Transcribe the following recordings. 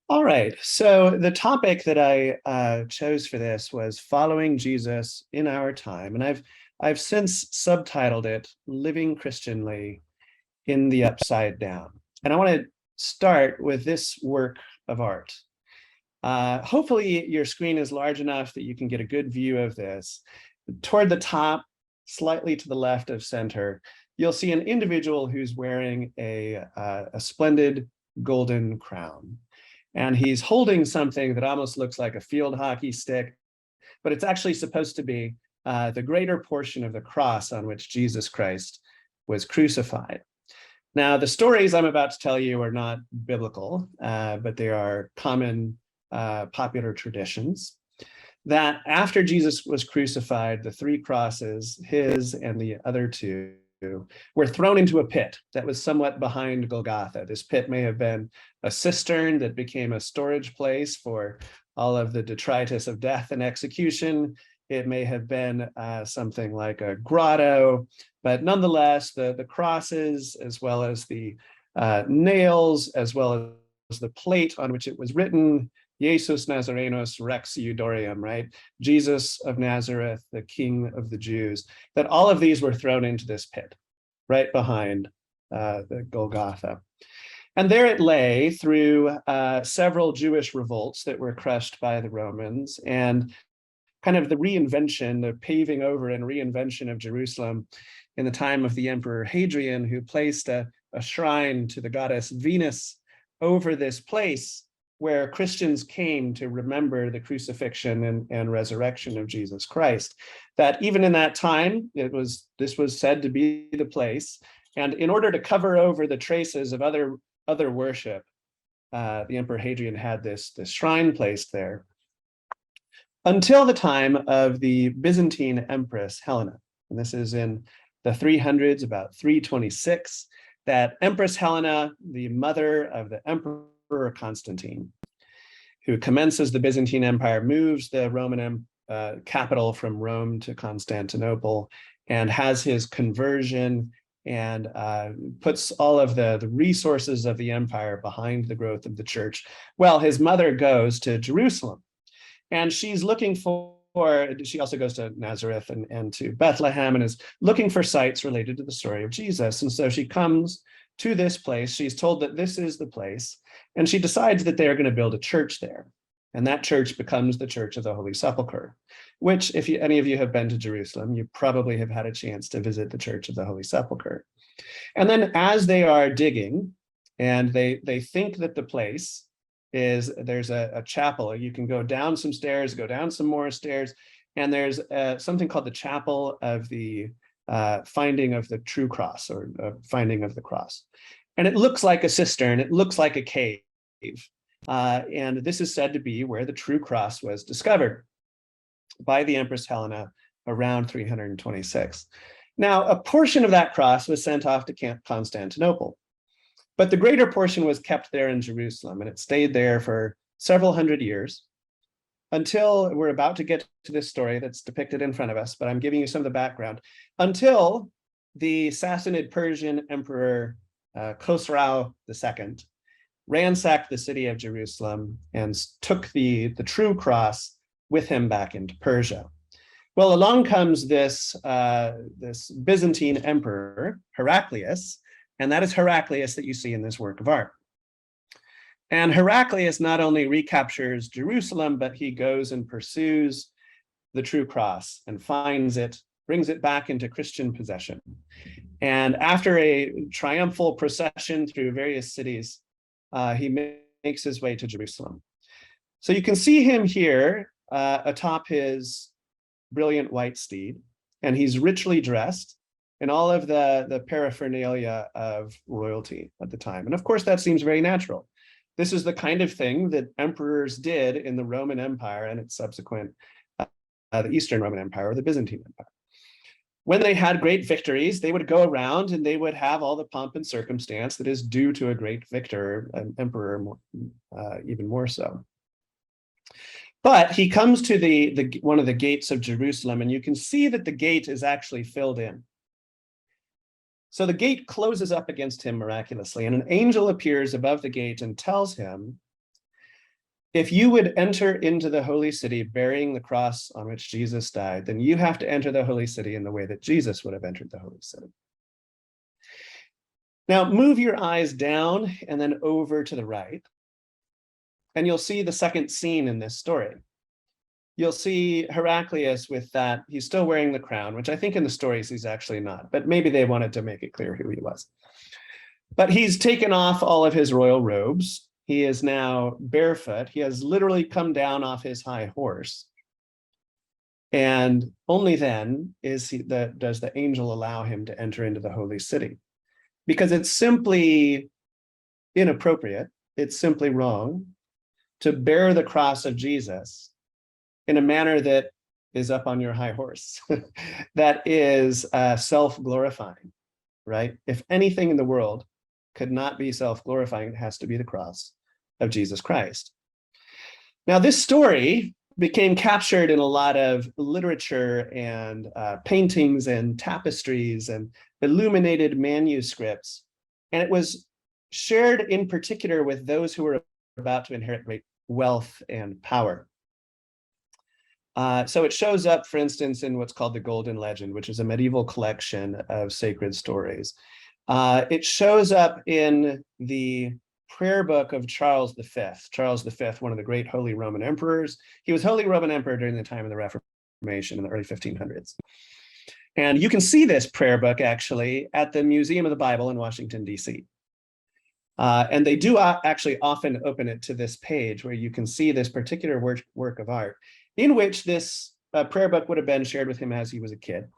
All right, so the topic that I chose for this was following Jesus in our time, and I've since subtitled it "Living Christianly in the Upside Down." And I want to start with this work of art. Hopefully, your screen is large enough that you can get a good view of this. Toward the top, slightly to the left of center, you'll see an individual who's wearing a splendid golden crown. And he's holding something that almost looks like a field hockey stick, but it's actually supposed to be the greater portion of the cross on which Jesus Christ was crucified. Now, the stories I'm about to tell you are not biblical, but they are common popular traditions. That after Jesus was crucified, the three crosses, his and the other two, were thrown into a pit that was somewhat behind Golgotha. This pit may have been a cistern that became a storage place for all of the detritus of death and execution. It may have been something like a grotto, but nonetheless, the crosses, as well as the nails, as well as the plate on which it was written, Jesus Nazarenos Rex Eudorium, right? Jesus of Nazareth, the King of the Jews, that all of these were thrown into this pit right behind the Golgotha. And there it lay through several Jewish revolts that were crushed by the Romans, and kind of the reinvention, the paving over and reinvention of Jerusalem in the time of the Emperor Hadrian, who placed a shrine to the goddess Venus over this place where Christians came to remember the crucifixion and resurrection of Jesus Christ. That even in that time, this was said to be the place. And in order to cover over the traces of other worship, the Emperor Hadrian had this shrine placed there until the time of the Byzantine Empress Helena. And this is in the 300s, about 326, that Empress Helena, the mother of the Emperor Constantine, who commences the Byzantine Empire, moves the Roman capital from Rome to Constantinople, and has his conversion and puts all of the resources of the empire behind the growth of the church. Well, his mother goes to Jerusalem, and she's looking she also goes to Nazareth and to Bethlehem, and is looking for sites related to the story of Jesus. And so she comes to this place. She's told that this is the place, and she decides that they're going to build a church there. And that church becomes the Church of the Holy Sepulchre, which, if any of you have been to Jerusalem, you probably have had a chance to visit the Church of the Holy Sepulchre. And then as they are digging, and they think that the place there's a chapel. You can go down some stairs, go down some more stairs, and there's something called the Chapel of the Finding of the True Cross, or Finding of the Cross. And it looks like a cistern, it looks like a cave. And this is said to be where the true cross was discovered by the Empress Helena around 326. Now, a portion of that cross was sent off to Constantinople, but the greater portion was kept there in Jerusalem, and it stayed there for several hundred years until we're about to get to this story that's depicted in front of us, but I'm giving you some of the background, until the Sassanid Persian Emperor Khosrau II ransacked the city of Jerusalem and took the true cross with him back into Persia. Well, along comes this Byzantine emperor, Heraclius, and that is Heraclius that you see in this work of art. And Heraclius not only recaptures Jerusalem, but he goes and pursues the true cross and finds it, brings it back into Christian possession. And after a triumphal procession through various cities, he makes his way to Jerusalem. So you can see him here atop his brilliant white steed, and he's richly dressed in all of the paraphernalia of royalty at the time. And of course, that seems very natural. This is the kind of thing that emperors did in the Roman Empire and its subsequent, the Eastern Roman Empire, or the Byzantine Empire. When they had great victories, they would go around and they would have all the pomp and circumstance that is due to a great victor, an emperor, even more so. But he comes to one of the gates of Jerusalem, and you can see that the gate is actually filled in. So the gate closes up against him miraculously, and an angel appears above the gate and tells him, if you would enter into the holy city bearing the cross on which Jesus died, then you have to enter the holy city in the way that Jesus would have entered the holy city. Now move your eyes down and then over to the right, and you'll see the second scene in this story. You'll see Heraclius with that, he's still wearing the crown, which I think in the stories he's actually not, but maybe they wanted to make it clear who he was. But he's taken off all of his royal robes. He is now barefoot. He has literally come down off his high horse. And only then does the angel allow him to enter into the holy city, because it's simply inappropriate. It's simply wrong to bear the cross of Jesus in a manner that is up on your high horse, that is self-glorifying, right? If anything in the world could not be self-glorifying, it has to be the cross of Jesus Christ. Now, this story became captured in a lot of literature and paintings and tapestries and illuminated manuscripts, and it was shared in particular with those who were about to inherit great wealth and power. So it shows up, for instance, in what's called the Golden Legend, which is a medieval collection of sacred stories. It shows up in the prayer book of Charles V. Charles V, one of the great Holy Roman emperors. He was Holy Roman Emperor during the time of the Reformation in the early 1500s. And you can see this prayer book actually at the Museum of the Bible in Washington, D.C. And they do actually often open it to this page where you can see this particular work of art, in which this prayer book would have been shared with him as he was a kid,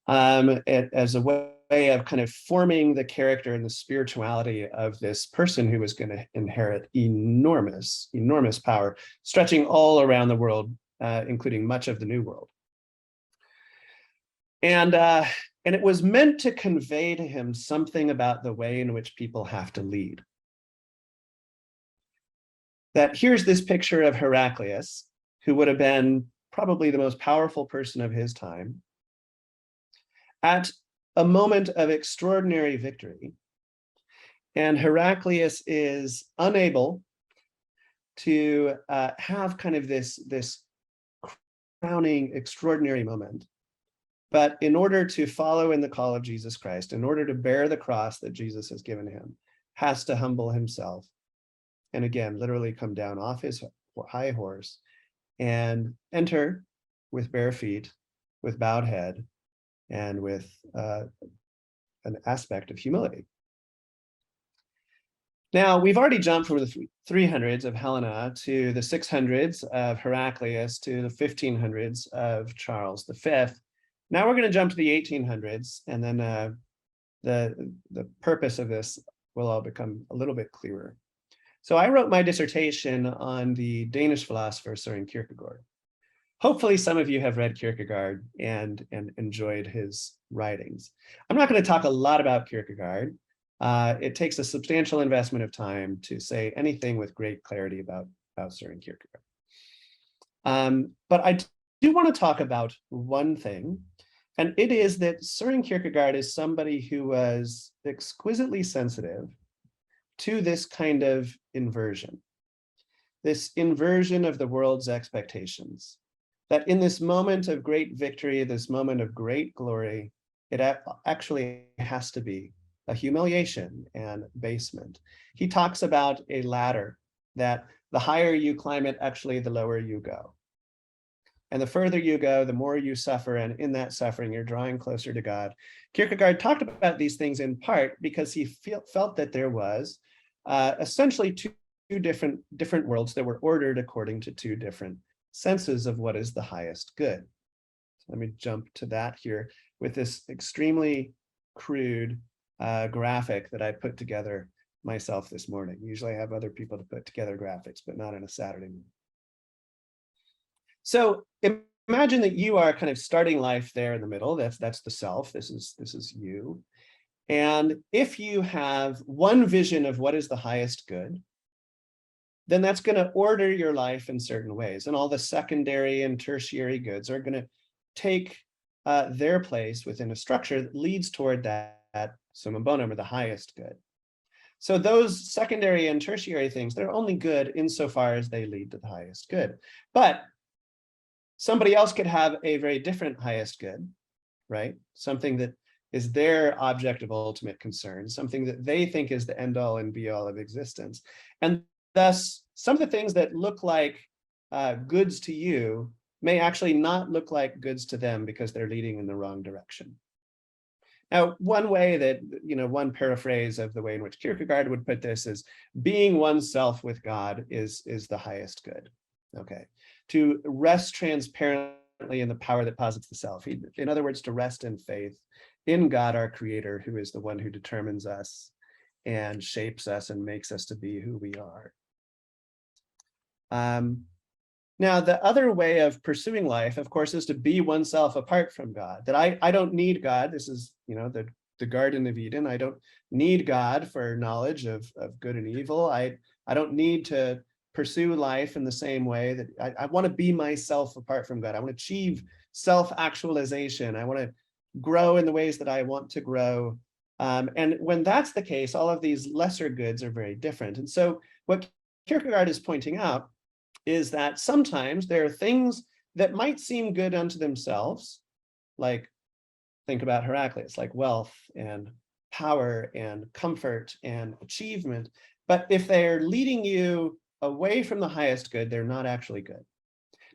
as a way of kind of forming the character and the spirituality of this person who was going to inherit enormous, enormous power, stretching all around the world, including much of the New World. And it was meant to convey to him something about the way in which people have to lead. That here's this picture of Heraclius, who would have been probably the most powerful person of his time, at a moment of extraordinary victory. And Heraclius is unable to have kind of this crowning extraordinary moment. But in order to follow in the call of Jesus Christ, in order to bear the cross that Jesus has given him, has to humble himself. And again, literally come down off his high horse and enter with bare feet, with bowed head, and with an aspect of humility. Now, we've already jumped from the 300s of Helena to the 600s of Heraclius to the 1500s of Charles V. Now we're going to jump to the 1800s, and then the purpose of this will all become a little bit clearer. So I wrote my dissertation on the Danish philosopher Søren Kierkegaard. Hopefully some of you have read Kierkegaard and enjoyed his writings. I'm not going to talk a lot about Kierkegaard. It takes a substantial investment of time to say anything with great clarity about Søren Kierkegaard. But I do want to talk about one thing, and it is that Søren Kierkegaard is somebody who was exquisitely sensitive to this kind of inversion, this inversion of the world's expectations, that in this moment of great victory, this moment of great glory, it actually has to be a humiliation and basement. He talks about a ladder, that the higher you climb it, actually the lower you go. And the further you go, the more you suffer, and in that suffering, you're drawing closer to God. Kierkegaard talked about these things in part because he felt that there was essentially two different worlds that were ordered according to two different senses of what is the highest good. So let me jump to that here with this extremely crude graphic that I put together myself this morning. Usually I have other people to put together graphics, but not on a Saturday morning. So imagine that you are kind of starting life there in the middle. That's the self. This is you. And if you have one vision of what is the highest good, then that's going to order your life in certain ways. And all the secondary and tertiary goods are going to take their place within a structure that leads toward that summum bonum, or the highest good. So those secondary and tertiary things, they're only good insofar as they lead to the highest good. But somebody else could have a very different highest good, right? Something that is their object of ultimate concern, something that they think is the end all and be all of existence. And thus, some of the things that look like goods to you may actually not look like goods to them because they're leading in the wrong direction. Now, one way that, one paraphrase of the way in which Kierkegaard would put this is being oneself with God is the highest good. Okay. To rest transparently in the power that posits the self. In other words, to rest in faith in God, our creator, who is the one who determines us and shapes us and makes us to be who we are. Now, the other way of pursuing life, of course, is to be oneself apart from God. That I don't need God. This is, the Garden of Eden. I don't need God for knowledge of good and evil. I don't need to pursue life in the same way that I want to be myself apart from God. I want to achieve self-actualization. I want to grow in the ways that I want to grow. And when that's the case, all of these lesser goods are very different. And so what Kierkegaard is pointing out is that sometimes there are things that might seem good unto themselves, like think about Heraclius, like wealth and power and comfort and achievement. But if they're leading you away from the highest good, they're not actually good.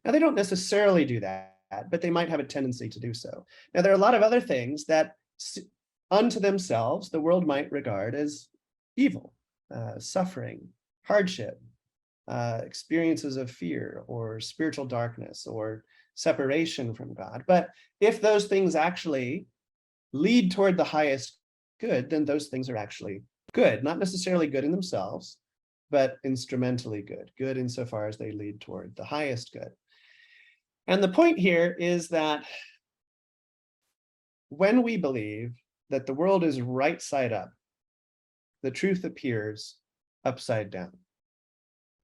Now, they don't necessarily do that, but they might have a tendency to do so. Now, there are a lot of other things that unto themselves, the world might regard as evil, suffering, hardship, experiences of fear or spiritual darkness or separation from God. But if those things actually lead toward the highest good, then those things are actually good, not necessarily good in themselves, but instrumentally good, good insofar as they lead toward the highest good. And the point here is that when we believe that the world is right side up, the truth appears upside down.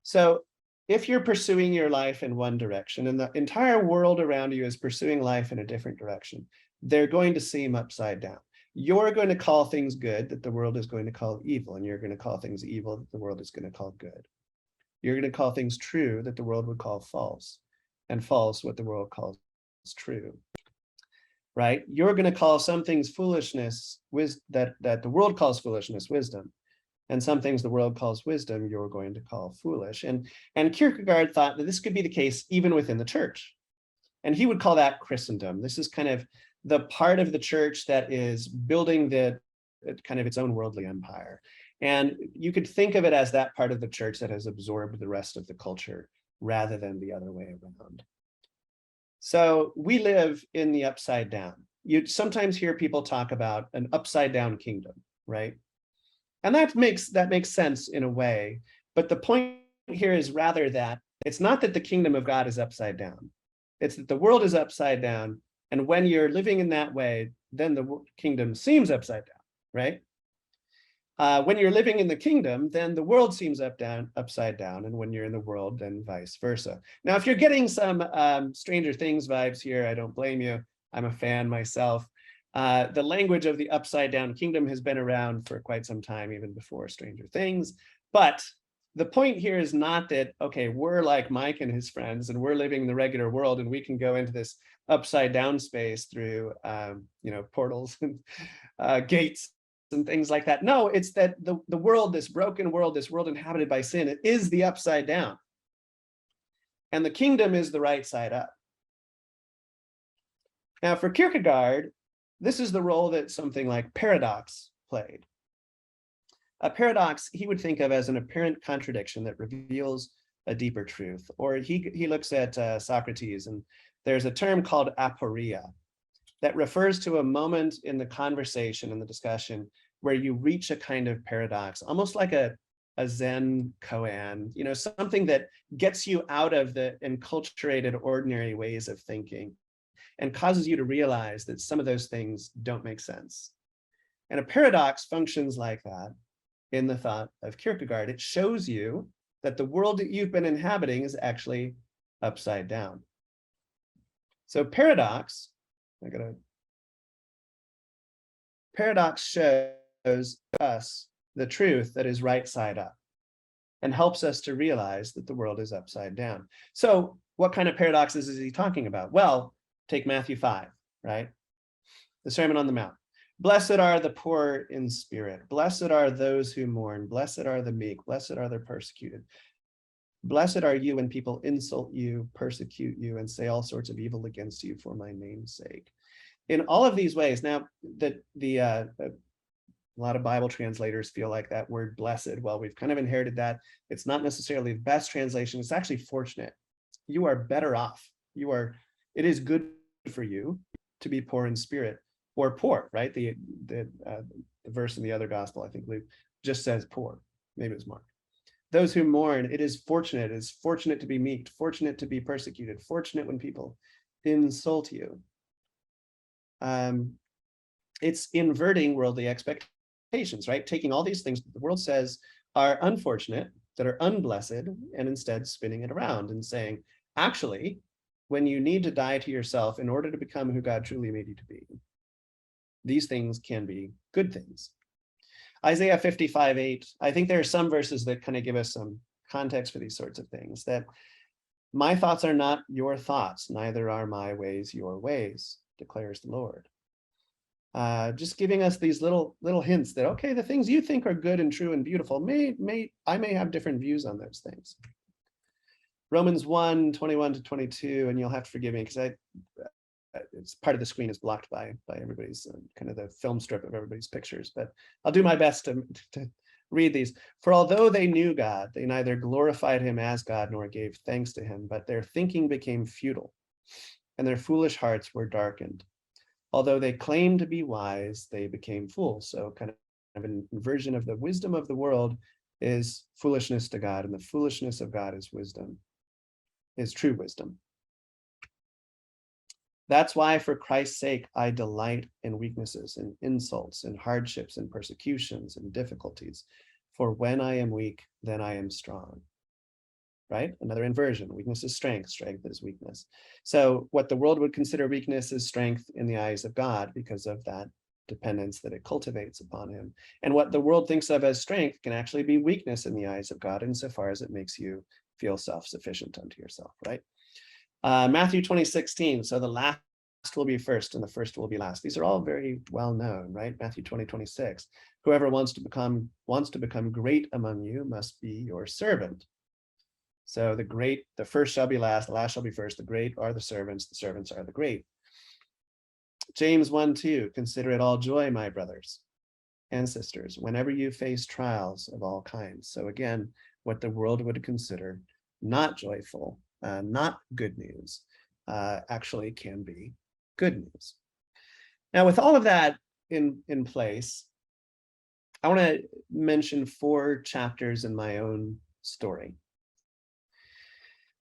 So if you're pursuing your life in one direction and the entire world around you is pursuing life in a different direction, they're going to seem upside down. You're going to call things good that the world is going to call evil, and you're going to call things evil that the world is going to call good. You're going to call things true that the world would call false, and false what the world calls true. Right? You're going to call some things foolishness, that the world calls foolishness, wisdom. And some things the world calls wisdom, you're going to call foolish. And Kierkegaard thought that this could be the case even within the church. And he would call that Christendom. This is kind of the part of the church that is building the kind of its own worldly empire. And you could think of it as that part of the church that has absorbed the rest of the culture rather than the other way around. So we live in the upside down. You sometimes hear people talk about an upside down kingdom, right? And that makes sense in a way, but the point here is rather that it's not that the kingdom of God is upside down. It's that the world is upside down, and when you're living in that way, then the kingdom seems upside down, right? When you're living in the kingdom, then the world seems upside down, and when you're in the world, then vice versa. Now, if you're getting some Stranger Things vibes here, I don't blame you. I'm a fan myself. The language of the upside down kingdom has been around for quite some time, even before Stranger Things. But the point here is not that, okay, we're like Mike and his friends and we're living in the regular world and we can go into this upside down space through, portals and gates and things like that. No, it's that the world, this broken world, this world inhabited by sin, it is the upside down. And the kingdom is the right side up. Now, for Kierkegaard, this is the role that something like paradox played. A paradox he would think of as an apparent contradiction that reveals a deeper truth. Or he looks at Socrates, and there's a term called aporia that refers to a moment in the conversation and the discussion where you reach a kind of paradox, almost like a Zen koan, something that gets you out of the enculturated ordinary ways of thinking and causes you to realize that some of those things don't make sense. And a paradox functions like that in the thought of Kierkegaard. It shows you that the world that you've been inhabiting is actually upside down. So paradox, I gotta paradox shows us the truth that is right side up and helps us to realize that the world is upside down. So what kind of paradoxes is he talking about? Well, take Matthew 5, right? The Sermon on the Mount. Blessed are the poor in spirit. Blessed are those who mourn. Blessed are the meek. Blessed are the persecuted. Blessed are you when people insult you, persecute you, and say all sorts of evil against you for my name's sake. In all of these ways, now that a lot of Bible translators feel like that word blessed, well, we've kind of inherited that. It's not necessarily the best translation. It's actually fortunate. You are better off. It is good for you to be poor in spirit or poor, right? The verse in the other gospel, I think Luke, just says poor. Maybe it was Mark. Those who mourn, it is fortunate. It is fortunate to be meek, fortunate to be persecuted, fortunate when people insult you. It's inverting worldly expectations, right? Taking all these things that the world says are unfortunate, that are unblessed, and instead spinning it around and saying, actually, when you need to die to yourself in order to become who God truly made you to be, these things can be good things. Isaiah 55:8, I think there are some verses that kind of give us some context for these sorts of things, that my thoughts are not your thoughts, neither are my ways your ways, declares the Lord. Just giving us these little hints that, okay, the things you think are good and true and beautiful, I may have different views on those things. Romans 1:21-22, and you'll have to forgive me because it's part of the screen is blocked by everybody's kind of the film strip of everybody's pictures, but I'll do my best to read these. For although they knew God, they neither glorified him as God nor gave thanks to him, but their thinking became futile and their foolish hearts were darkened. Although they claimed to be wise, they became fools. So kind of an inversion of the wisdom of the world is foolishness to God, and the foolishness of God is wisdom, is true wisdom. That's why, for Christ's sake, I delight in weaknesses, in insults, in hardships, in persecutions, and difficulties. For when I am weak, then I am strong. Right? Another inversion. Weakness is strength. Strength is weakness. So what the world would consider weakness is strength in the eyes of God because of that dependence that it cultivates upon him. And what the world thinks of as strength can actually be weakness in the eyes of God insofar as it makes you feel self-sufficient unto yourself, right? Matthew 20:16. So the last will be first and the first will be last. These are all very well known, right? Matthew 20:26. Whoever wants to become great among you must be your servant. So the first shall be last, the last shall be first, the great are the servants are the great. James 1:2, consider it all joy, my brothers and sisters, whenever you face trials of all kinds. So again, what the world would consider not joyful, not good news, actually can be good news. Now, with all of that in place, I want to mention 4 chapters in my own story.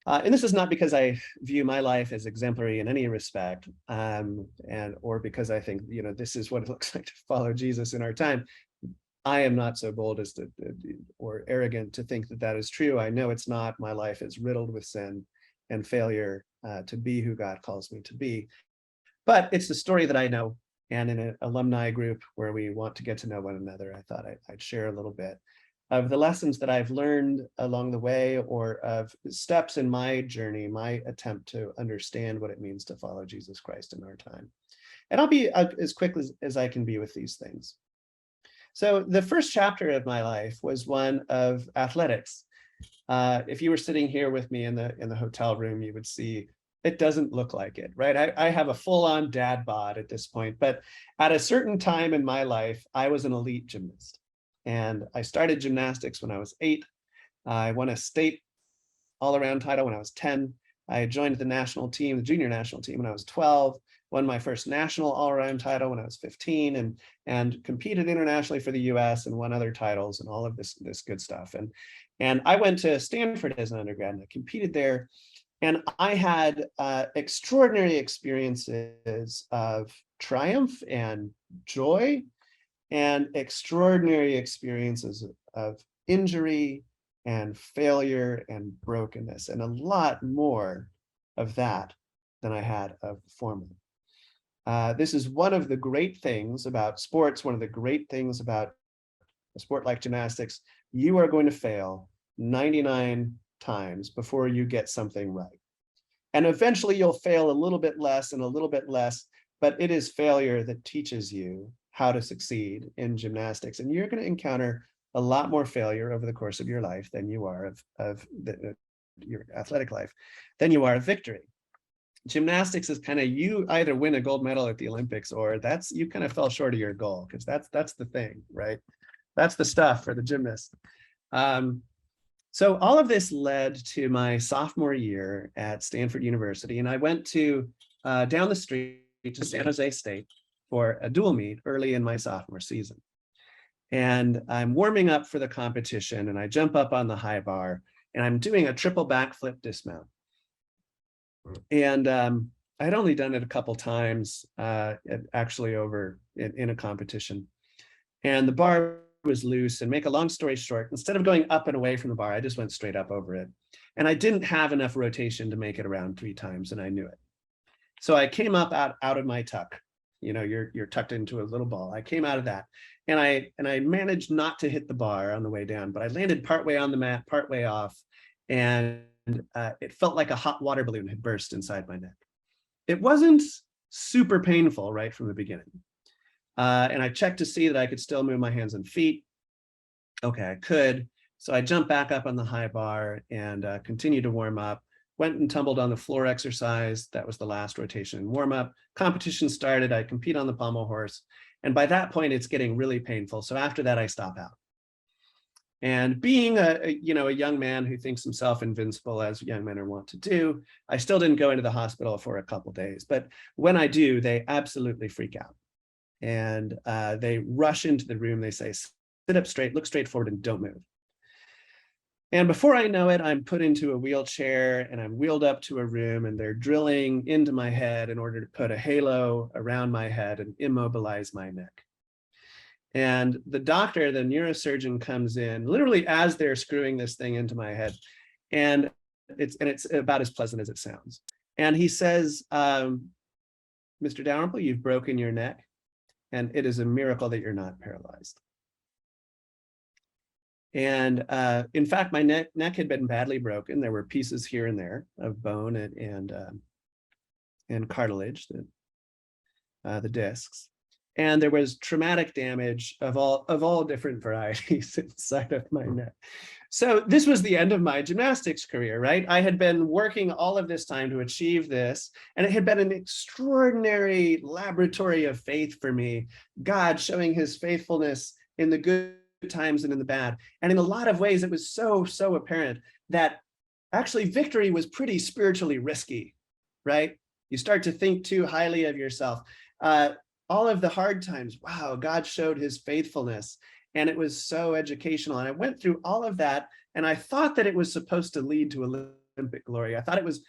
And this is not because I view my life as exemplary in any respect, or because I think, this is what it looks like to follow Jesus in our time. I am not so bold as to, or arrogant to think that that is true. I know it's not. My life is riddled with sin and failure to be who God calls me to be. But it's the story that I know. And in an alumni group where we want to get to know one another, I thought I'd share a little bit of the lessons that I've learned along the way, or of steps in my journey, my attempt to understand what it means to follow Jesus Christ in our time. And I'll be as quick as I can be with these things. So the first chapter of my life was one of athletics. If you were sitting here with me in the hotel room, you would see it doesn't look like it, right? I have a full-on dad bod at this point, but at a certain time in my life, I was an elite gymnast. And I started gymnastics when I was 8. I won a state all-around title when I was 10. I joined the national team, the junior national team, when I was 12. Won my first national all-around title when I was 15, and competed internationally for the U.S. and won other titles and all of this good stuff. And I went to Stanford as an undergrad, and I competed there. And I had extraordinary experiences of triumph and joy, and extraordinary experiences of injury and failure and brokenness, and a lot more of that than I had of former. This is one of the great things about sports, one of the great things about a sport like gymnastics. You are going to fail 99 times before you get something right. And eventually you'll fail a little bit less and a little bit less, but it is failure that teaches you how to succeed in gymnastics. And you're going to encounter a lot more failure over the course of your life than you are your athletic life, than you are of victory. Gymnastics is kind of, you either win a gold medal at the Olympics or that's, you kind of fell short of your goal, because that's the thing, right? That's the stuff for the gymnast. So all of this led to my sophomore year at Stanford University, and I went to down the street to San Jose State for a dual meet early in my sophomore season. And I'm warming up for the competition, and I jump up on the high bar, and I'm doing a triple backflip dismount. And I'd only done it a couple times, actually over in a competition. And the bar was loose, and make a long story short, instead of going up and away from the bar, I just went straight up over it. And I didn't have enough rotation to make it around 3 times, and I knew it. So I came up out of my tuck. You know, you're tucked into a little ball. I came out of that, and I managed not to hit the bar on the way down, but I landed partway on the mat, partway off, and it felt like a hot water balloon had burst inside my neck. It wasn't super painful right from the beginning. And I checked to see that I could still move my hands and feet. Okay, I could. So I jumped back up on the high bar and continued to warm up. Went and tumbled on the floor exercise. That was the last rotation and warm up. Competition started. I compete on the pommel horse. And by that point, it's getting really painful. So after that, I stop out. And being a young man who thinks himself invincible, as young men are wont to do, I still didn't go into the hospital for a couple of days. But when I do, they absolutely freak out. And they rush into the room. They say, sit up straight, look straight forward, and don't move. And before I know it, I'm put into a wheelchair and I'm wheeled up to a room, and they're drilling into my head in order to put a halo around my head and immobilize my neck. And the doctor, the neurosurgeon, comes in literally as they're screwing this thing into my head. And it's about as pleasant as it sounds. And he says, Mr. Dalrymple, you've broken your neck, and it is a miracle that you're not paralyzed. And in fact, my neck had been badly broken. There were pieces here and there of bone and cartilage, the discs. And there was traumatic damage of all different varieties inside of my neck. So this was the end of my gymnastics career, right? I had been working all of this time to achieve this, and it had been an extraordinary laboratory of faith for me, God showing his faithfulness in the good times and in the bad. And in a lot of ways, it was so apparent that actually victory was pretty spiritually risky, right? You start to think too highly of yourself. All of the hard times, wow, God showed his faithfulness, and it was so educational. And I went through all of that, and I thought that it was supposed to lead to Olympic glory. I thought it was,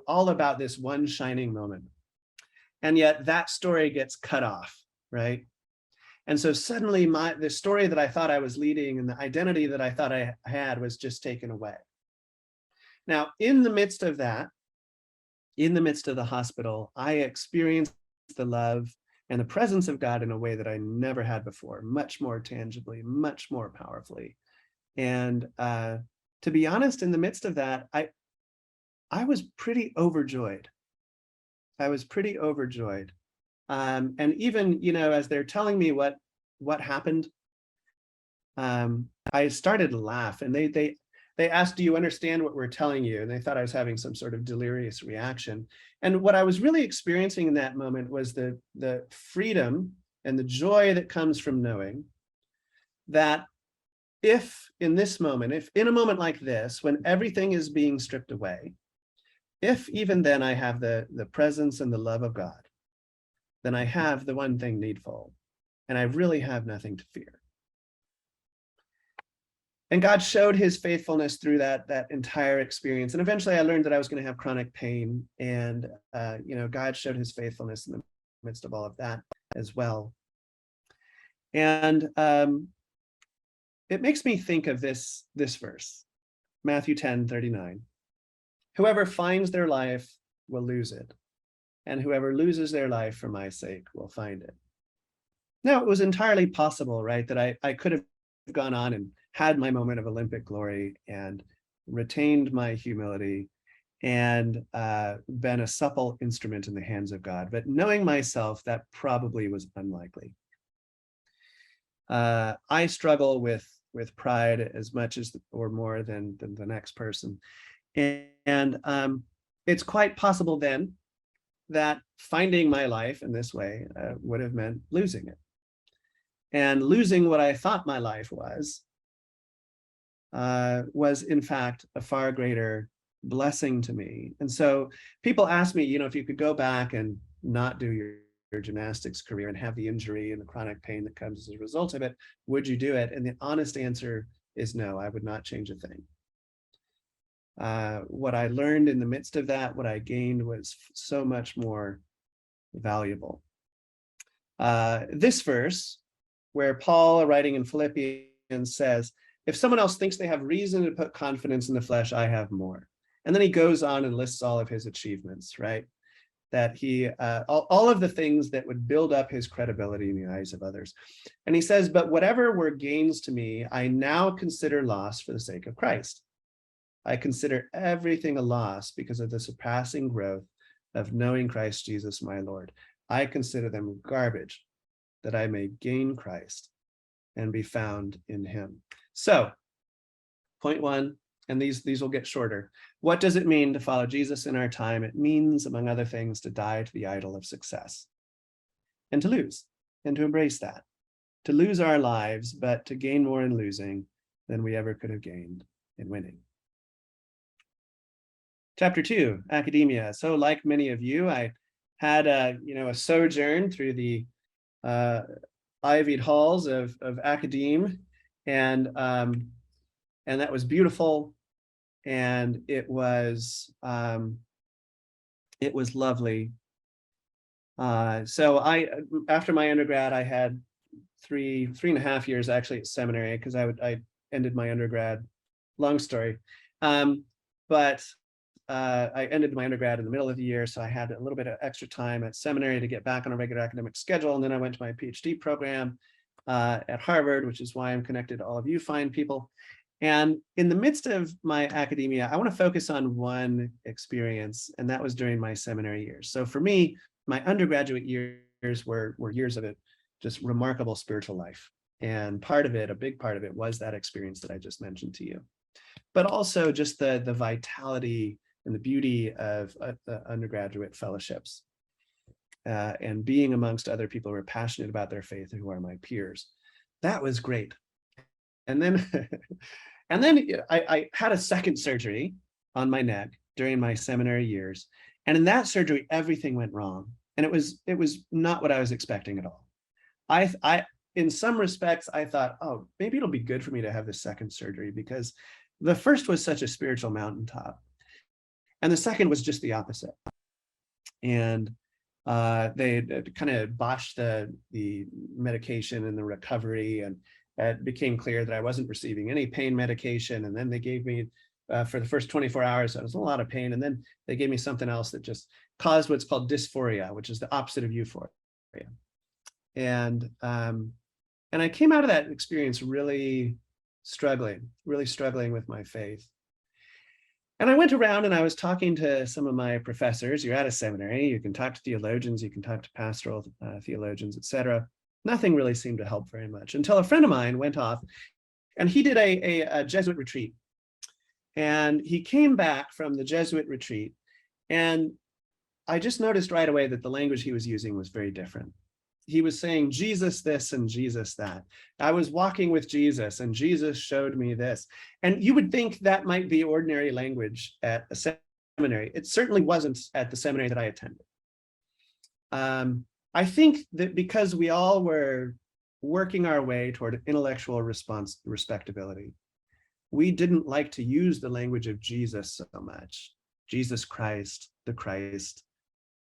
all about this one shining moment. And yet that story gets cut off, right? And so suddenly the story that I thought I was leading and the identity that I thought I had was just taken away. Now, in the midst of that, in the midst of the hospital, I experienced the love and the presence of God in a way that I never had before, much more tangibly, much more powerfully. And to be honest, in the midst of that, I was pretty overjoyed. I was pretty overjoyed. And even, as they're telling me what happened, I started to laugh, and they asked, do you understand what we're telling you? And they thought I was having some sort of delirious reaction. And what I was really experiencing in that moment was the freedom and the joy that comes from knowing that if in a moment like this, when everything is being stripped away, if even then I have the presence and the love of God, then I have the one thing needful, and I really have nothing to fear. And God showed his faithfulness through that entire experience. And eventually I learned that I was going to have chronic pain, and God showed his faithfulness in the midst of all of that as well. And it makes me think of this verse, Matthew 10:39. Whoever finds their life will lose it, and whoever loses their life for my sake will find it. Now, it was entirely possible, right, that I could have gone on and had my moment of Olympic glory and retained my humility and been a supple instrument in the hands of God. But knowing myself, that probably was unlikely. I struggle with pride as much as or more than the next person. And it's quite possible then that finding my life in this way would have meant losing it. And losing what I thought my life was in fact a far greater blessing to me. And so people ask me, if you could go back and not do your gymnastics career and have the injury and the chronic pain that comes as a result of it, would you do it? And the honest answer is no, I would not change a thing. What I learned in the midst of that, what I gained was so much more valuable. This verse, where Paul, writing in Philippians, says, if someone else thinks they have reason to put confidence in the flesh, I have more. And then he goes on and lists all of his achievements, right? That he, all of the things that would build up his credibility in the eyes of others. And he says, but whatever were gains to me, I now consider loss for the sake of Christ. I consider everything a loss because of the surpassing growth of knowing Christ Jesus, my Lord. I consider them garbage, that I may gain Christ and be found in him. So, point one, and these will get shorter. What does it mean to follow Jesus in our time? It means, among other things, to die to the idol of success and to lose, and to embrace that, to lose our lives, but to gain more in losing than we ever could have gained in winning. Chapter 2, academia. So like many of you, I had a sojourn through the ivied halls of academe, and that was beautiful, and it was lovely. So after my undergrad, I had three and a half years actually at seminary, because I ended my undergrad. Long story, but I ended my undergrad in the middle of the year, so I had a little bit of extra time at seminary to get back on a regular academic schedule. And then I went to my PhD program at Harvard, which is why I'm connected to all of you fine people. And in the midst of my academia, I want to focus on one experience, and that was during my seminary years. So for me, my undergraduate years were years of it, just remarkable spiritual life. And part of it, a big part of it, was that experience that I just mentioned to you. But also just the vitality and the beauty of the undergraduate fellowships and being amongst other people who are passionate about their faith and who are my peers. That was great. And then, I had a second surgery on my neck during my seminary years. And in that surgery, everything went wrong. And it was not what I was expecting at all. In some respects, I thought, oh, maybe it'll be good for me to have this second surgery, because the first was such a spiritual mountaintop. And the second was just the opposite. And they kind of botched the medication and the recovery, and it became clear that I wasn't receiving any pain medication. And then they gave me, for the first 24 hours, I was in a lot of pain. And then they gave me something else that just caused what's called dysphoria, which is the opposite of euphoria. And I came out of that experience really struggling with my faith. And I went around and I was talking to some of my professors. You're at a seminary, you can talk to theologians, you can talk to pastoral theologians, etc. Nothing really seemed to help very much, until a friend of mine went off and he did a Jesuit retreat. And he came back from the Jesuit retreat, and I just noticed right away that the language he was using was very different. He was saying Jesus this and Jesus that. I was walking with Jesus and Jesus showed me this. And you would think that might be ordinary language at a seminary. It certainly wasn't at the seminary that I attended. I think that because we all were working our way toward intellectual respectability, we didn't like to use the language of Jesus so much. Jesus Christ,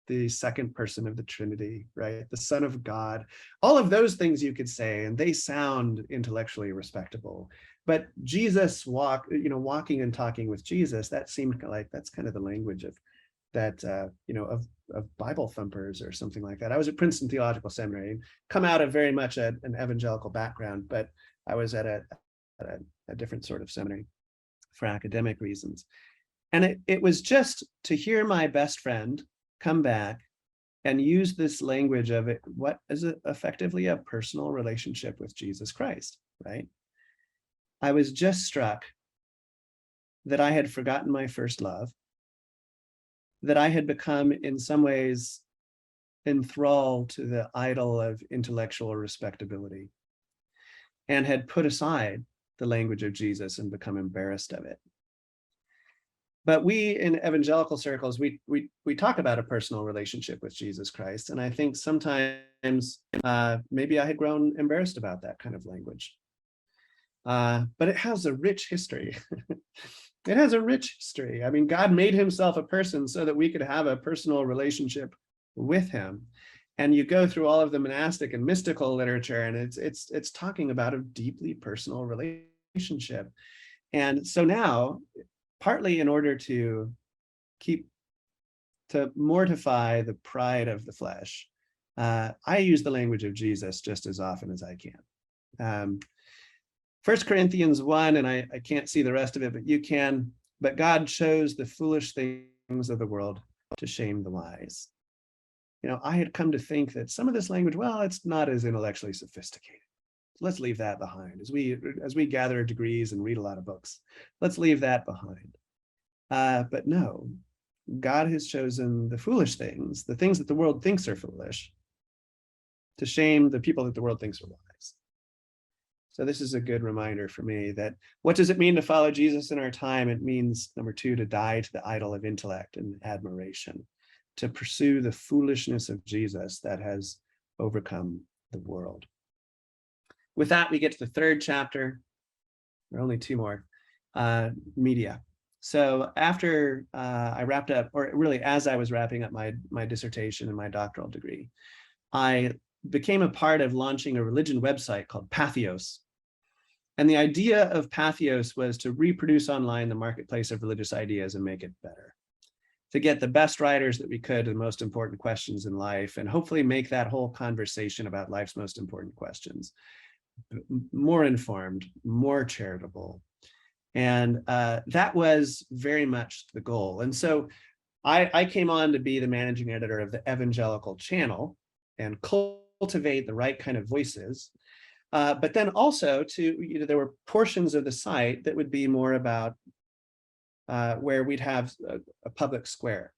the second person of the Trinity, right? The Son of God, all of those things you could say, and they sound intellectually respectable. But Jesus walking and talking with Jesus, that seemed like that's kind of the language that of Bible thumpers or something like that. I was at Princeton Theological Seminary, come out of very much an evangelical background, but I was at a different sort of seminary for academic reasons. And it was just to hear my best friend come back and use this language of it, what is it effectively a personal relationship with Jesus Christ, right? I was just struck that I had forgotten my first love, that I had become in some ways enthralled to the idol of intellectual respectability and had put aside the language of Jesus and become embarrassed of it. But we in evangelical circles, we talk about a personal relationship with Jesus Christ. And I think sometimes maybe I had grown embarrassed about that kind of language. But it has a rich history. It has a rich history. I mean, God made himself a person so that we could have a personal relationship with him. And you go through all of the monastic and mystical literature, and it's talking about a deeply personal relationship. And so now, partly in order to mortify the pride of the flesh, I use the language of Jesus just as often as I can. 1 Corinthians 1, and I can't see the rest of it, but you can. But God chose the foolish things of the world to shame the wise. I had come to think that some of this language, well, it's not as intellectually sophisticated. Let's leave that behind. As we gather degrees and read a lot of books, let's leave that behind. But no, God has chosen the foolish things, the things that the world thinks are foolish, to shame the people that the world thinks are wise. So this is a good reminder for me that what does it mean to follow Jesus in our time? It means, number two, to die to the idol of intellect and admiration, to pursue the foolishness of Jesus that has overcome the world. With that, we get to the third chapter. There are only two more, media. So after I wrapped up, or really as I was wrapping up my dissertation and my doctoral degree, I became a part of launching a religion website called Patheos. And the idea of Patheos was to reproduce online the marketplace of religious ideas and make it better, to get the best writers that we could to the most important questions in life, and hopefully make that whole conversation about life's most important questions more informed, more charitable. And that was very much the goal. And so I came on to be the managing editor of the Evangelical Channel and cultivate the right kind of voices. But then also there were portions of the site that would be more about where we'd have a public square,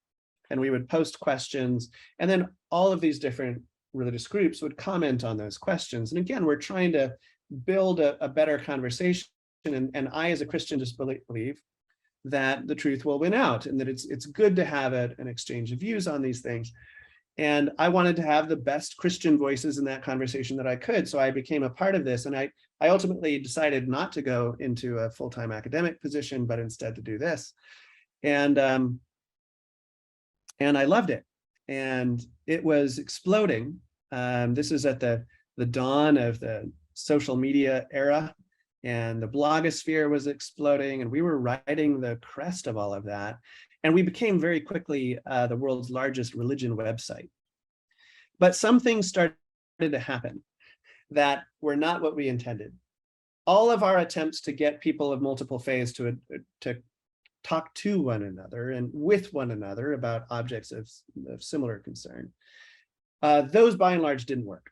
and we would post questions, and then all of these different religious groups would comment on those questions. And again, we're trying to build a better conversation. And I, as a Christian, just believe that the truth will win out, and that it's good to have an exchange of views on these things. And I wanted to have the best Christian voices in that conversation that I could. So I became a part of this. And I ultimately decided not to go into a full-time academic position, but instead to do this. And I loved it. And it was exploding. This is at the dawn of the social media era, and the blogosphere was exploding, and we were riding the crest of all of that. And we became very quickly the world's largest religion website. But some things started to happen that were not what we intended. All of our attempts to get people of multiple faiths to talk to one another and with one another about objects of similar concern, those by and large didn't work.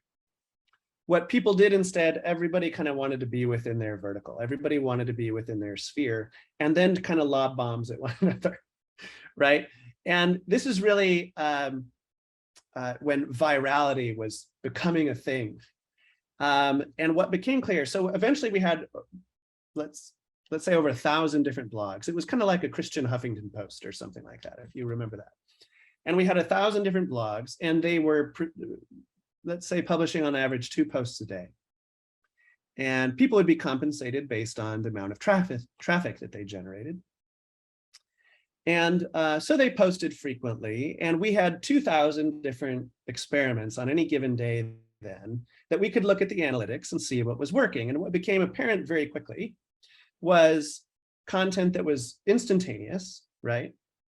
What people did instead, everybody kind of wanted to be within their vertical. Everybody wanted to be within their sphere, and then kind of lob bombs at one another, right? And this is really when virality was becoming a thing. And what became clear, so eventually we had, let's say, over 1,000 different blogs. It was kind of like a Christian Huffington Post or something like that, if you remember that. And we had 1,000 different blogs, and they were, let's say, publishing on average 2 posts a day. And people would be compensated based on the amount of traffic that they generated. And so they posted frequently, and we had 2,000 different experiments on any given day then that we could look at the analytics and see what was working. And what became apparent very quickly was content that was instantaneous, right?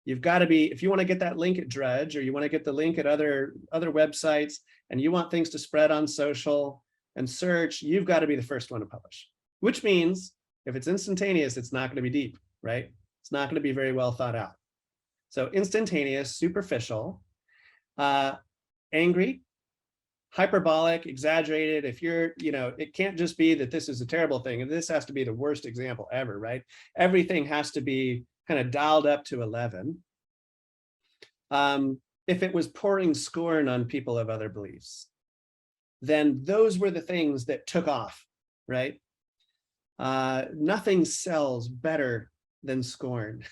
You've got to be, if you want to get that link at Drudge, or you want to get the link at other websites, and you want things to spread on social and search, you've got to be the first one to publish. Which means if it's instantaneous, it's not going to be deep, right? It's not going to be very well thought out. So instantaneous, superficial, angry, hyperbolic, exaggerated. If you're, it can't just be that this is a terrible thing, and this has to be the worst example ever, right? Everything has to be kind of dialed up to 11. If it was pouring scorn on people of other beliefs, then those were the things that took off, right? Nothing sells better than scorn.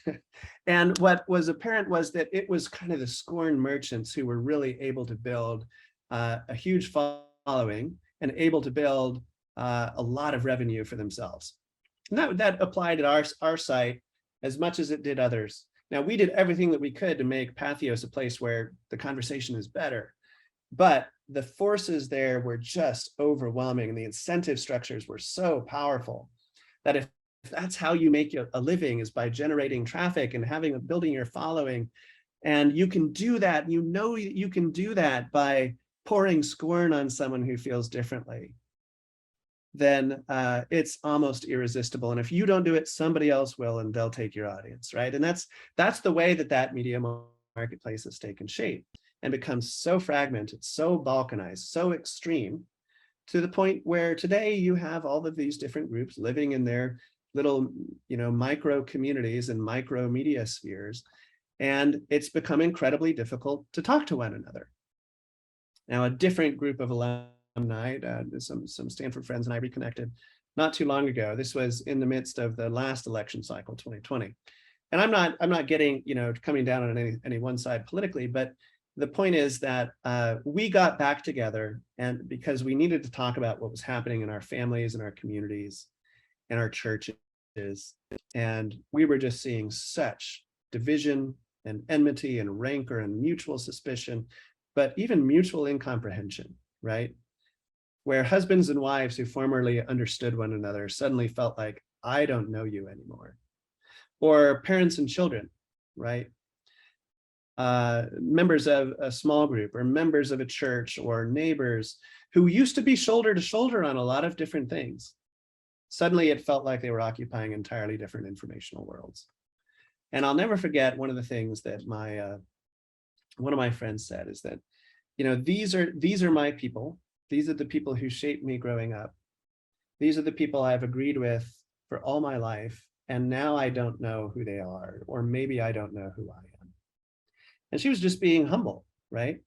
And what was apparent was that it was kind of the scorn merchants who were really able to build a huge following and able to build a lot of revenue for themselves. And that applied at our site as much as it did others. Now, we did everything that we could to make Patheos a place where the conversation is better, but the forces there were just overwhelming, and the incentive structures were so powerful that if that's how you make a living, is by generating traffic and building your following, and you can do that, you can do that by pouring scorn on someone who feels differently, then it's almost irresistible. And if you don't do it, somebody else will, and they'll take your audience, right? And that's the way that media marketplace has taken shape and becomes so fragmented, so balkanized, so extreme, to the point where today you have all of these different groups living in their little, micro communities and micro media spheres, and it's become incredibly difficult to talk to one another. Now, a different group of alumni, some Stanford friends and I reconnected not too long ago. This was in the midst of the last election cycle, 2020. And I'm not getting, coming down on any one side politically, but the point is that we got back together, and because we needed to talk about what was happening in our families and our communities and our churches. And we were just seeing such division and enmity and rancor and mutual suspicion, but even mutual incomprehension, right? Where husbands and wives who formerly understood one another suddenly felt like, I don't know you anymore. Or parents and children, right? Members of a small group, or members of a church, or neighbors who used to be shoulder to shoulder on a lot of different things. Suddenly it felt like they were occupying entirely different informational worlds. And I'll never forget one of the things that one of my friends said is that, these are my people. These are the people who shaped me growing up. These are the people I've agreed with for all my life. And now I don't know who they are, or maybe I don't know who I am. And she was just being humble, right?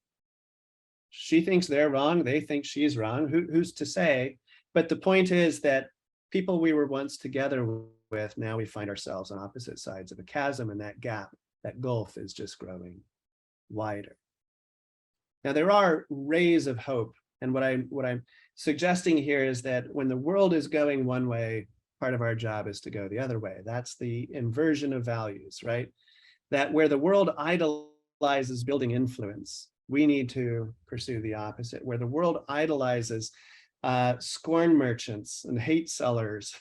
She thinks they're wrong. They think she's wrong. Who's to say? But the point is that people we were once together with, now we find ourselves on opposite sides of a chasm, and that gap, that gulf, is just growing wider. Now, there are rays of hope. And what I'm suggesting here is that when the world is going one way, part of our job is to go the other way. That's the inversion of values, right? That where the world idolizes building influence, we need to pursue the opposite. Where the world idolizes scorn merchants and hate sellers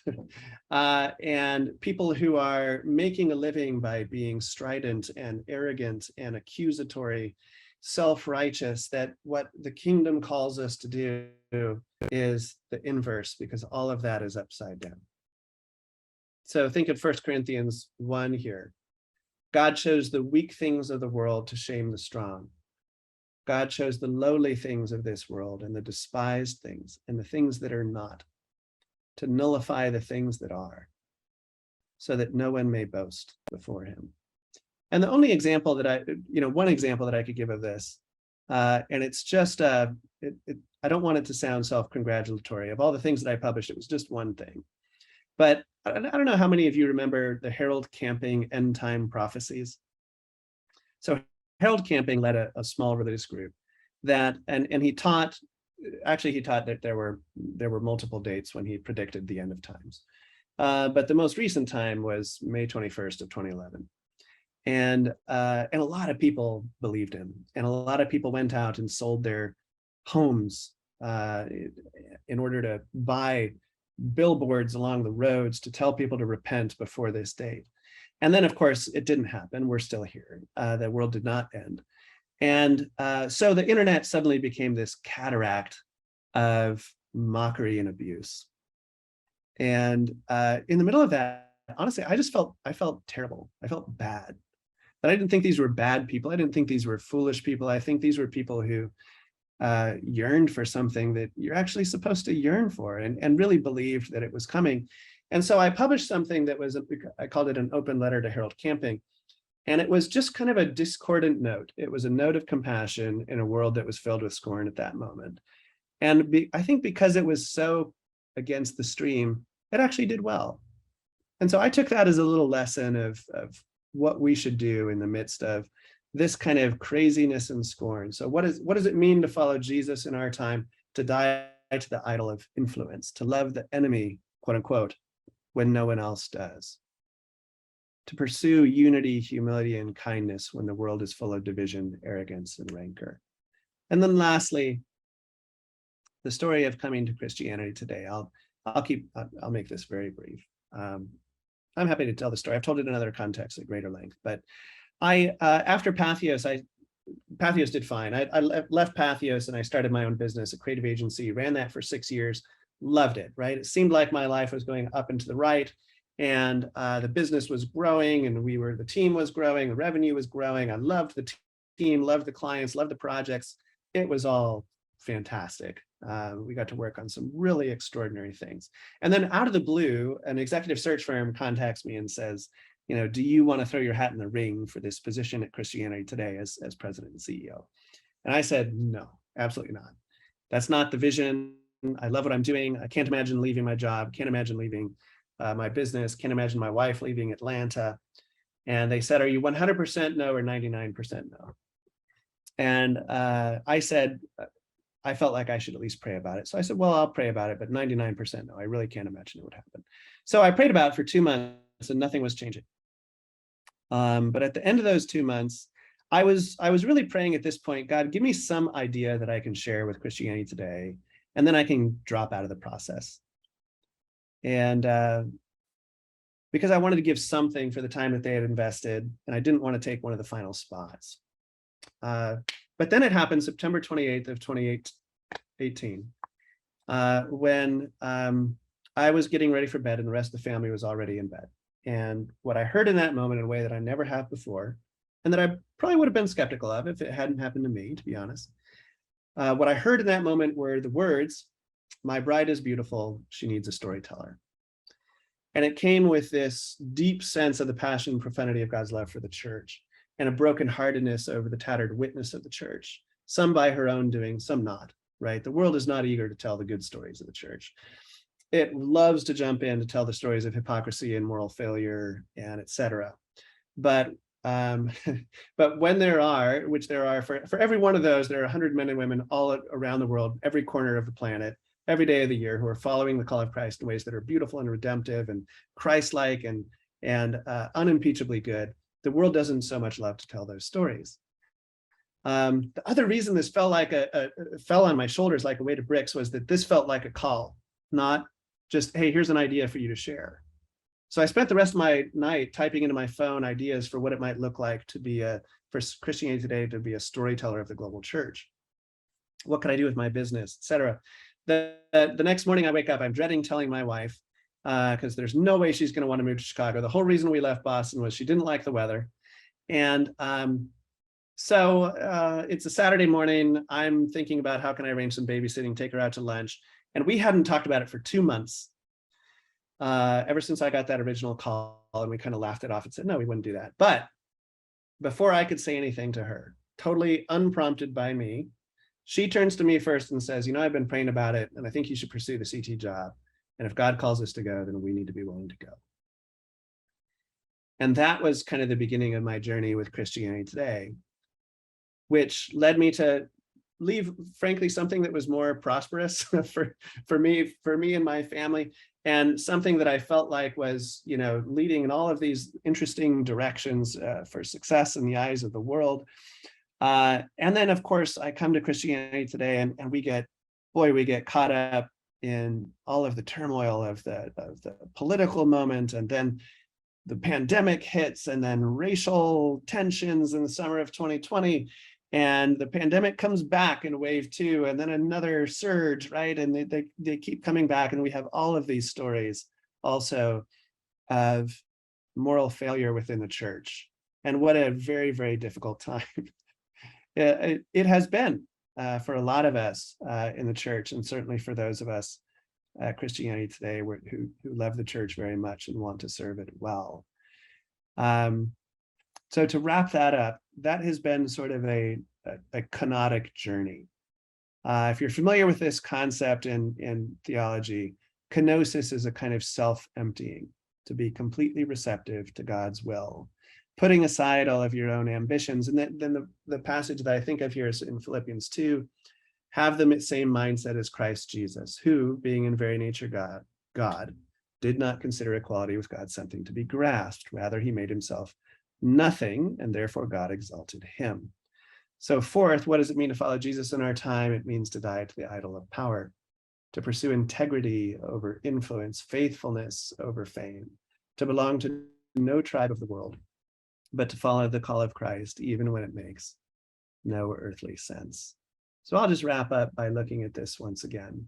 and people who are making a living by being strident and arrogant and accusatory, self-righteous, that what the kingdom calls us to do is the inverse, because all of that is upside down. So think of 1 Corinthians 1 here. God chose the weak things of the world to shame the strong. God chose the lowly things of this world and the despised things and the things that are not, to nullify the things that are, so that no one may boast before him. And the only example that one example that I could give of this, and it's just, I don't want it to sound self-congratulatory. Of all the things that I published, it was just one thing. But I don't know how many of you remember the Harold Camping end time prophecies. So Harold Camping led a small religious group that, and he taught that there were multiple dates when he predicted the end of times. But the most recent time was May 21st of 2011. And a lot of people believed him, and a lot of people went out and sold their homes in order to buy billboards along the roads to tell people to repent before this date. And then, of course, it didn't happen. We're still here. The world did not end. And so the internet suddenly became this cataract of mockery and abuse. And in the middle of that, honestly, I felt terrible. I felt bad. But I didn't think these were bad people. I didn't think these were foolish people. I think these were people who yearned for something that you're actually supposed to yearn for, and really believed that it was coming. And so I published something that was, I called it an open letter to Harold Camping. And it was just kind of a discordant note. It was a note of compassion in a world that was filled with scorn at that moment. And I think because it was so against the stream, it actually did well. And so I took that as a little lesson of what we should do in the midst of this kind of craziness and scorn. So what does it mean to follow Jesus in our time, to die to the idol of influence, to love the enemy, quote unquote, when no one else does, to pursue unity, humility, and kindness when the world is full of division, arrogance, and rancor. And then lastly, the story of coming to Christianity today. I'll make this very brief. I'm happy to tell the story. I've told it in other contexts at greater length, but after Patheos, Patheos did fine. I left Patheos and I started my own business, a creative agency, ran that for 6 years, loved it, right? It seemed like my life was going up and to the right, and the business was growing, and the team was growing, the revenue was growing. I loved the team, loved the clients, loved the projects. It was all fantastic. We got to work on some really extraordinary things. And then out of the blue, an executive search firm contacts me and says, do you want to throw your hat in the ring for this position at Christianity Today as president and CEO? And I said, no, absolutely not. That's not the vision. I love what I'm doing. I can't imagine leaving my job. Can't imagine leaving my business. Can't imagine my wife leaving Atlanta. And they said, are you 100% no or 99% no? And I said, I felt like I should at least pray about it. So I said, well, I'll pray about it, but 99% no. I really can't imagine it would happen. So I prayed about it for 2 months and nothing was changing. But at the end of those 2 months, I was really praying at this point, God, give me some idea that I can share with Christianity Today, and then I can drop out of the process. And because I wanted to give something for the time that they had invested, and I didn't want to take one of the final spots. But then it happened September 28th of 2018, when I was getting ready for bed and the rest of the family was already in bed. And what I heard in that moment in a way that I never have before, and that I probably would have been skeptical of if it hadn't happened to me, to be honest. What I heard in that moment were the words, "My bride is beautiful, she needs a storyteller." And it came with this deep sense of the passion and profanity of God's love for the church, and a brokenheartedness over the tattered witness of the church, some by her own doing, some not, right? The world is not eager to tell the good stories of the church. It loves to jump in to tell the stories of hypocrisy and moral failure and et cetera. But but when there are, which there are, for every one of those, there are 100 men and women all around the world, every corner of the planet, every day of the year, who are following the call of Christ in ways that are beautiful and redemptive and Christ-like and unimpeachably good. The world doesn't so much love to tell those stories. The other reason this fell on my shoulders like a weight of bricks was that this felt like a call, not just, hey, here's an idea for you to share. So I spent the rest of my night typing into my phone ideas for what it might look like to be for Christianity Today to be a storyteller of the global church. What could I do with my business, et cetera? The next morning I wake up, I'm dreading telling my wife, because there's no way she's going to want to move to Chicago. The whole reason we left Boston was she didn't like the weather. And so it's a Saturday morning. I'm thinking about how can I arrange some babysitting, take her out to lunch. And we hadn't talked about it for 2 months, ever since I got that original call, and we kind of laughed it off and said, no, we wouldn't do that. But before I could say anything to her, totally unprompted by me, she turns to me first and says, I've been praying about it, and I think you should pursue the CT job. And if God calls us to go, then we need to be willing to go. And that was kind of the beginning of my journey with Christianity Today, which led me to leave, frankly, something that was more prosperous for me and my family, and something that I felt like was, leading in all of these interesting directions for success in the eyes of the world. And then, of course, I come to Christianity Today, and we get caught up in all of the turmoil of the political moment, and then the pandemic hits, and then racial tensions in the summer of 2020, and the pandemic comes back in wave 2, and then another surge, right? And they keep coming back, and we have all of these stories also of moral failure within the church. And what a very, very difficult time it has been for a lot of us in the church, and certainly for those of us Christianity Today who love the church very much and want to serve it well. So to wrap that up, that has been sort of a kenotic journey. If you're familiar with this concept in theology, kenosis is a kind of self-emptying, to be completely receptive to God's will, putting aside all of your own ambitions. And then the passage that I think of here is in Philippians 2, have the same mindset as Christ Jesus, who, being in very nature God, did not consider equality with God something to be grasped. Rather, he made himself nothing, and therefore God exalted him. So fourth, what does it mean to follow Jesus in our time? It means to die to the idol of power, to pursue integrity over influence, faithfulness over fame, to belong to no tribe of the world, but to follow the call of Christ, even when it makes no earthly sense. So I'll just wrap up by looking at this once again.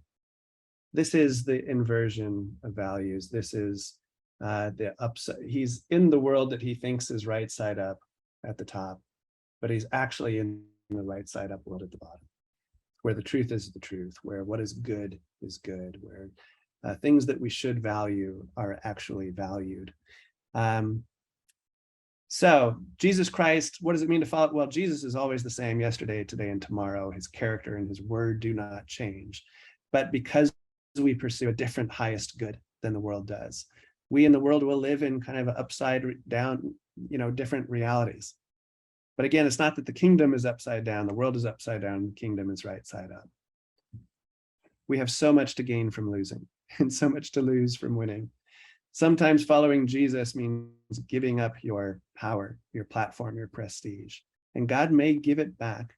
This is the inversion of values. This is the upside. He's in the world that he thinks is right side up at the top, but he's actually in the right side up world at the bottom, where the truth is the truth, where what is good, where things that we should value are actually valued. So Jesus Christ, what does it mean to follow? Well, Jesus is always the same yesterday, today, and tomorrow. His character and his word do not change. But because we pursue a different highest good than the world does, we in the world will live in kind of upside down, different realities. But again, it's not that the kingdom is upside down, the world is upside down, the kingdom is right side up. We have so much to gain from losing and so much to lose from winning. Sometimes following Jesus means giving up your power, your platform, your prestige. And God may give it back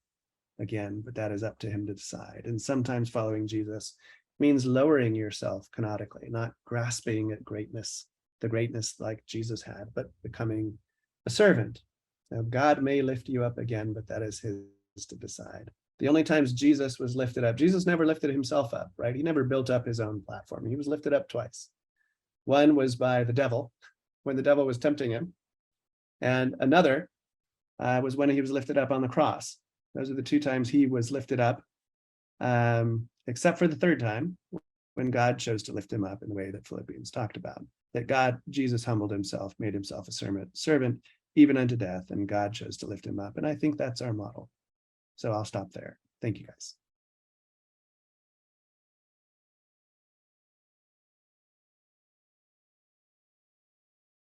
again, but that is up to him to decide. And sometimes following Jesus means lowering yourself canonically, not grasping at greatness, the greatness like Jesus had, but becoming a servant. Now, God may lift you up again, but that is his to decide. The only times Jesus was lifted up, Jesus never lifted himself up, right? He never built up his own platform. He was lifted up twice. One was by the devil, when the devil was tempting him. And another was when he was lifted up on the cross. Those are the two times he was lifted up, except for the third time, when God chose to lift him up in the way that Philippians talked about. That Jesus humbled himself, made himself a servant, even unto death, and God chose to lift him up. And I think that's our model. So I'll stop there. Thank you, guys.